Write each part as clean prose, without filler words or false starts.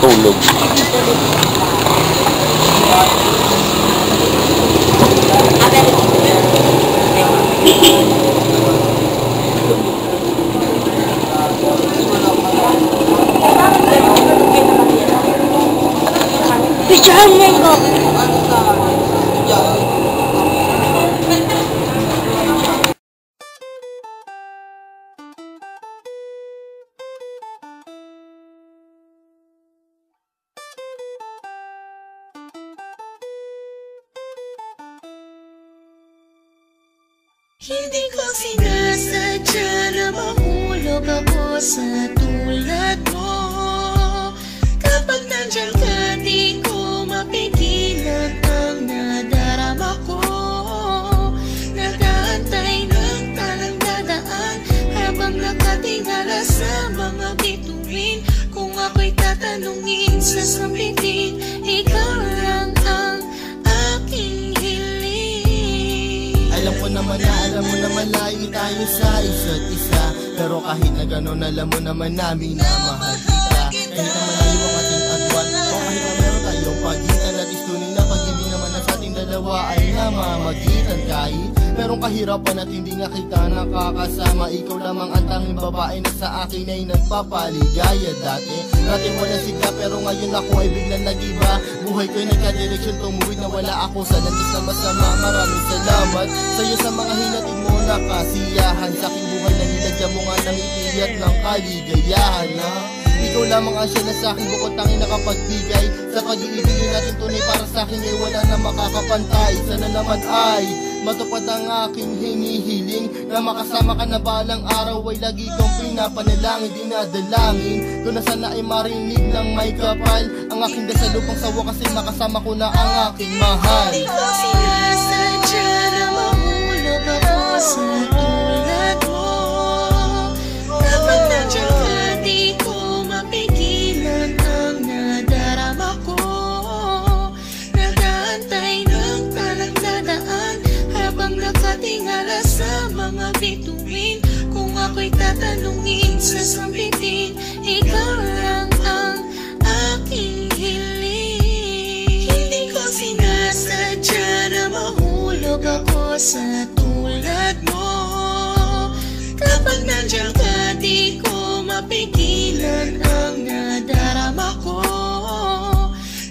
matulog. Picturean ko. Hindi ko sinasadya na mahulog ako sa tulad mo. Kapag nandiyan ka, di ko mapigilan ang nadarama ko. Nag-aantay ng talang dadaan habang nakatingala sa mga bituin. Kung ako'y tatanungin, sasabihin, ikaw lang ang aking hiling. Alam mo naman layo tayo sa isa't isa. Pero kahit na gano'n, alam mo naman namin na mahal kita. Kahit na malayo ang ating agwan, o kahit na meron tayong pagitan, at istunin na pag-ibig naman na sa ating dalawa ay namamagitan. Kahit merong kahirapan at hindi nga kita nakakasama, ikaw lamang ang tanging babae na sa akin ay nagpapaligaya. Dati wala siga pero ngayon ako ay biglang nag-iba. Buhay ko'y nagka-direksyon, tumuwid na wala ako sa landas na masama. Maraming salamat sa'yo sa mga hinatid mo na kasiyahan. Sa aking buhay na nilagyan mo nga ng ngiti at ng kaligayahan, ha? Ikaw lamang ang siya na sa akin bukod tanging nakapagbigay. Sa pag-iibigin natin tunay para sa akin ay wala na makakapantay. Sana naman ay matupad ang aking hinihiling, na makasama ka na balang araw ay lagi kong pinapanalangin. Dinadalangin ko na sana ay marinig ng may kapal ang aking dasalupang sawa, kasi makasama ko na ang aking mahal. Hindi ko sinasadya na mahulog ako sa tulad mo. Kapag nandiyan ka, di ko mapigilan ang nadarama ko. Nag-aantay ng talang dadaan habang nakatingala sa mga bituin. Kung ako'y tatanungin, sasabihin, ikaw lang ang aking hiling. Hindi ko sinasadya na mahulog ako sa tulad mo. Kapag nandiyan ka, di ko mapigilan ang nadarama ko.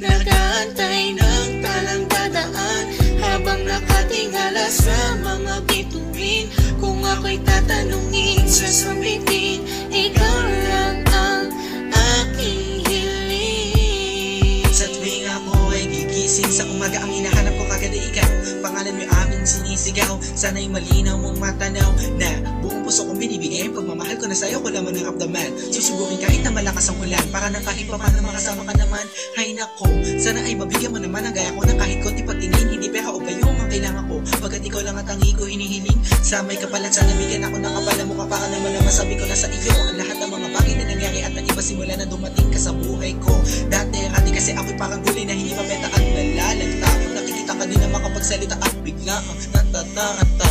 Nag-aantay ng talang dadaan habang nakatingala sa mga bituin. Kung ako'y tatanungin, sasabihin, ikaw lang ang aking hiling. Sa tuwing ako ay gigising sa umaga, ang hinahanap ko kagad ay ikaw. Pangalan mo aming sinisigaw, sana'y malinaw mong matanaw na buong puso kong binibigay. Pagmamahal ko na sa'yo, ko naman ang abdaman. Susubukin kahit na malakas ang ulan, para nang kahit pa paano makasama ka naman. Hay nako, sana ay mabigyan mo naman ang gaya ko ng kahit konti pagtingin. Hindi pera o gayong ang kailangan ko, pagkat ikaw lang ang tangi ko hinihiling. Sa may kapalan, sana bigyan ako ng kapala mo, para naman na masabi ko na sa iyo ang lahat ng mga bagay na nangyari at nag-iba simula na dumating ka sa buhay ko. Dati kasi ako'y parang gulay na hindi mabenta at nalalagta. Nakikita ka din na makapagsalita at bigla ang natatarata.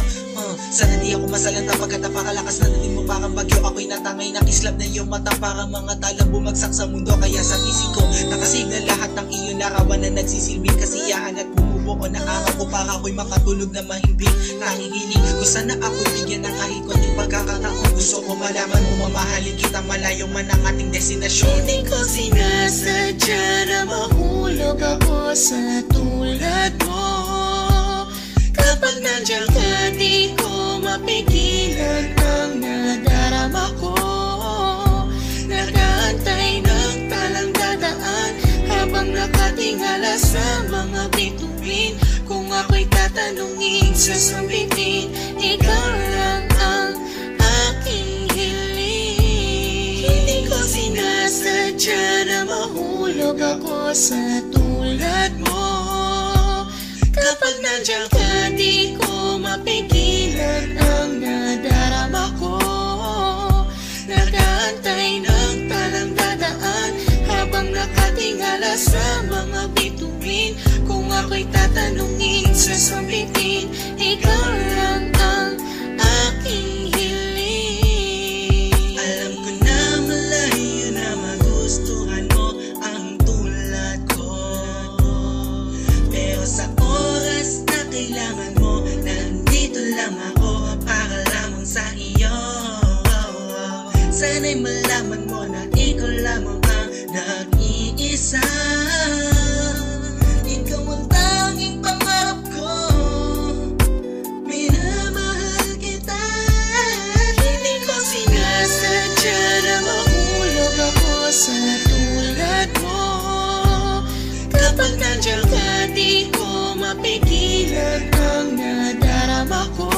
Sana di ako masalanta pagkat napakalakas na dating mo parang bagyo. Ako'y natangay, nakislap na iyong mata, parang mga talang bumagsak sa mundo. Kaya sa isip ko, nakasave na lahat ng iyong larawan na nagsisilbing kasiyahan at bumubuo na araw ko, para ako'y makatulog na mahimbing. Nanginginig ko sana ako'y bigyan ng kahit konting pagkakataon. Gusto ko malaman mo, mamahalin kita malayo man ang ating destinasyon. Hindi ko sinasadya na mahulog ako sa tulad mo. Kapag nandiyan ka, di ko mapigilan ang nadarama ko. Nag-aantay ng talang dadaan habang nakatingala sa mga bituin. Kung ako'y tatanungin, sasabihin, ikaw lang ang aking hiling. Hindi ko sinasadya na mahulog ako sa tulad mo. Kapag nandiyan ka, di ko mapigilan ang nadarama ko. Nag-aantay ng talang dadaan habang nakatingala sa mga bituin. Kung ako'y tatanungin, sasabihin, ikaw lang ang aking hiling. Alam ko na malayo na magustuhan mo ang sa oras na kailangan mo. Nandito lang ako para lamang sa iyo. Sana'y malaman mo na ikaw lamang ang nag-iisa. Ikaw ang tanging pangarap ko, minamahal kita. Hindi ko sinasadya na mahulog ako sa tulad mo. Kapag nandiyan ka, di ko mapigilan ang nadarama ko.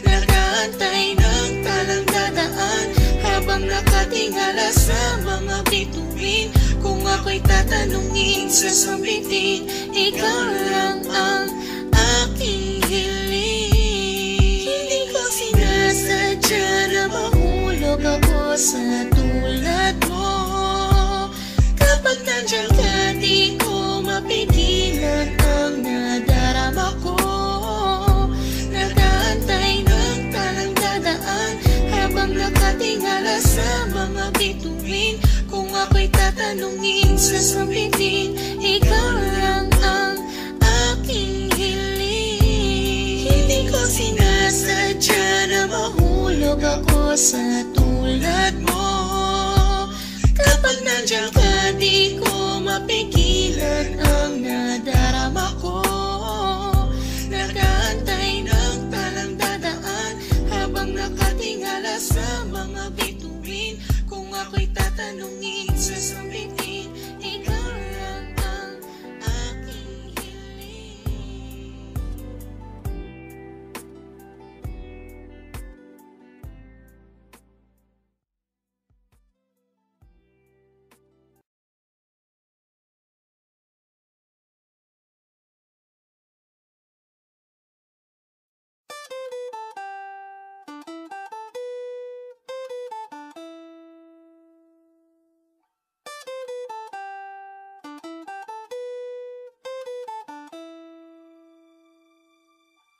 Nag-aantay ng talang dadaan habang nakatingala sa mga bituin. Kung ako'y tatanungin, sasabihin, ikaw lang ang aking hiling. Hindi ko sinasadya na mahulog ako sa tulad mo. Kapag nandiyan ka, di ko mapigilan ang nadarama ko. Nag-aantay ng talang dadaan habang nakatingala sa mga bituin. Kung ako'y tatanungin, sasabihin, ikaw lang ang aking hiling. Hindi ko sinasadya na mahulog ako sa tulad mo. Kapag nandiyan ka, di ko mapigilan ang nadarama ko. Nag-aantay ng talang dadaan habang nakatingala sa mga bituin. Kung ako'y tatanungin, sasabihin, ikaw lang ang aking hiling.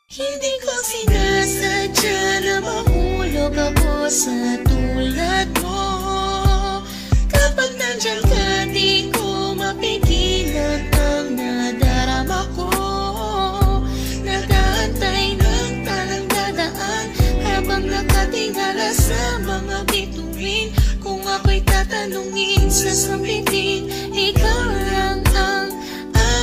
Hindi ko sinasadya na mahulog ako sa tulad mo. Kapag nandiyan ka, di ko mapigilan ang nadarama ko. Nag-aantay ng talang dadaan habang nakatingala sa mga bituin. Kung ako'y tatanungin, sasabihin, ikaw lang ang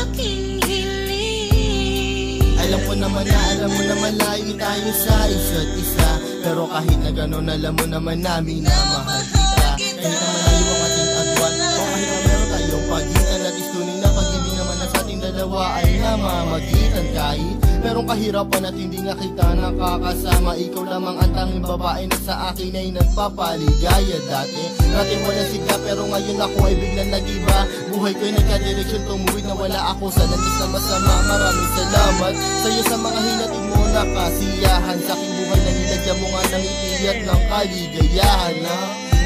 aking hiling. Alam ko naman na alam mo naman layo tayo sa isa't isa. Pero kahit na gano'n alam mo naman namin na mahal kita. Kahit na malayo ang ating agwan, o kahit na meron tayong pagitan, at istunin na pag-ibig naman na sa ating dalawa ay namamagitan. Kahit merong kahirapan at hindi nga kita nakakasama, ikaw lamang ang tanging babae na sa akin ay nagpapaligaya. Dati walang sigla pero ngayon ako ay biglang nag-iba. Buhay ko'y nagka-direksyon, tumuwid na wala ako sa landas na masama. Maraming salamat sa'yo sa mga hinatid mo na kasiyahan. Sa aking buhay na nilagyan mo nga ng ngiti at ng kaligayahan na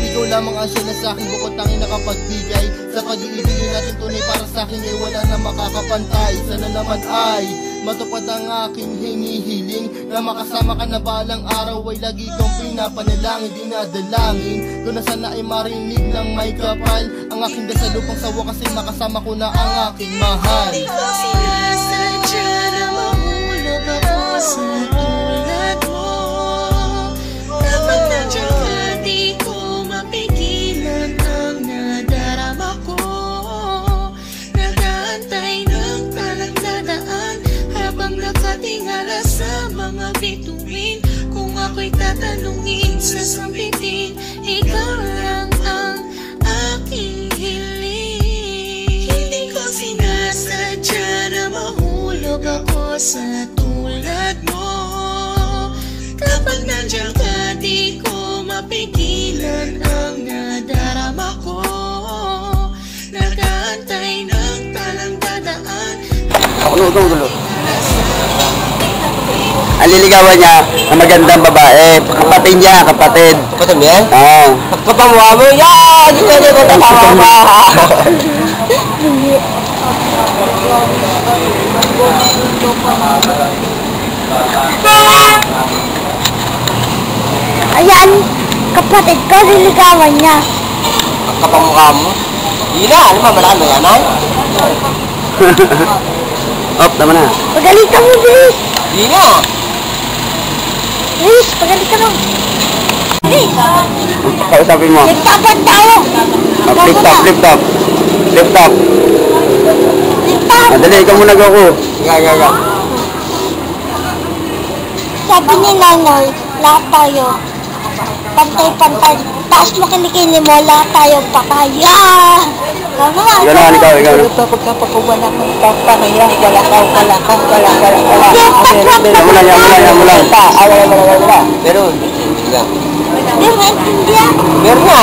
ikaw lamang ang siya na sa akin bukod tanging nakapagbigay. Sa pag-iibigin natin tunay para sa akin ay wala na makakapantay. Sana naman ay matupad ang aking hinihiling, na makasama ka na balang araw ay lagi kong pinapanalangin. Dinadalangin ko na sana ay marinig ng may kapal ang aking dasal upang sa wakas ay makasama ko na ang aking mahal. Di ko sinasadya na mahulog ako sa tulad mo. Kapag nandiyan ka, di ko mapigilan ang nadarama ko. Nag-aantay ng talang dadaan habang nakatingala sa mga bituin. Kung ako'y tatanungin, sasabihin, ikaw lang ang aking hiling. Hindi ko sinasadya na mahulog ako sa tulad mo. Kapag nandiyan ka, di ko mapigilan ang nadarama ko. Nag-aantay ng talang dadaan. Dulo. Aliligawan niya ang magandang babae. Kapatid niya, kapatid. Kapatid mo yan? Oo. Pagpapamukha mo, yan! Hindi ko tatawa. Ayan, kapatid ko, liligawan niya. Pagpapamukha mo? Hindi na, ano ba, malaki mo yan, ay? Op, tama na. Pagalitan mo, bilis. Di mo. Bilis, pagalitan mo. Bilis. Kausapin mo. Nagtapat tao. Flip top, flip top. Flip top. Nagtapat. Madali, ikaw muna ako. Gaga. Sabi ni nanay, lahat tayo. Pantay-pantay. Taas mo kilikili mo, lahat tayo papaya. Gano'n, ikaw. Pagkapakuha na kung papakaya, wala ka. Yan mo lang. Pero, Hindi mo maintindihan. meron na.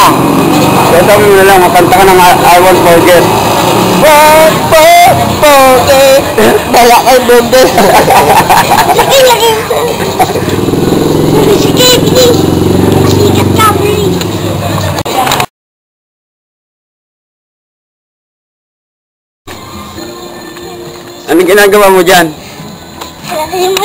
Kausapin mo na lang, makanta ka ng I Won't Forget. Wala kay Bundles. Sige, lagay mo. Sige, bilis. Masikat ka, bilis. Anong ginagawa mo dyan? Lagay mo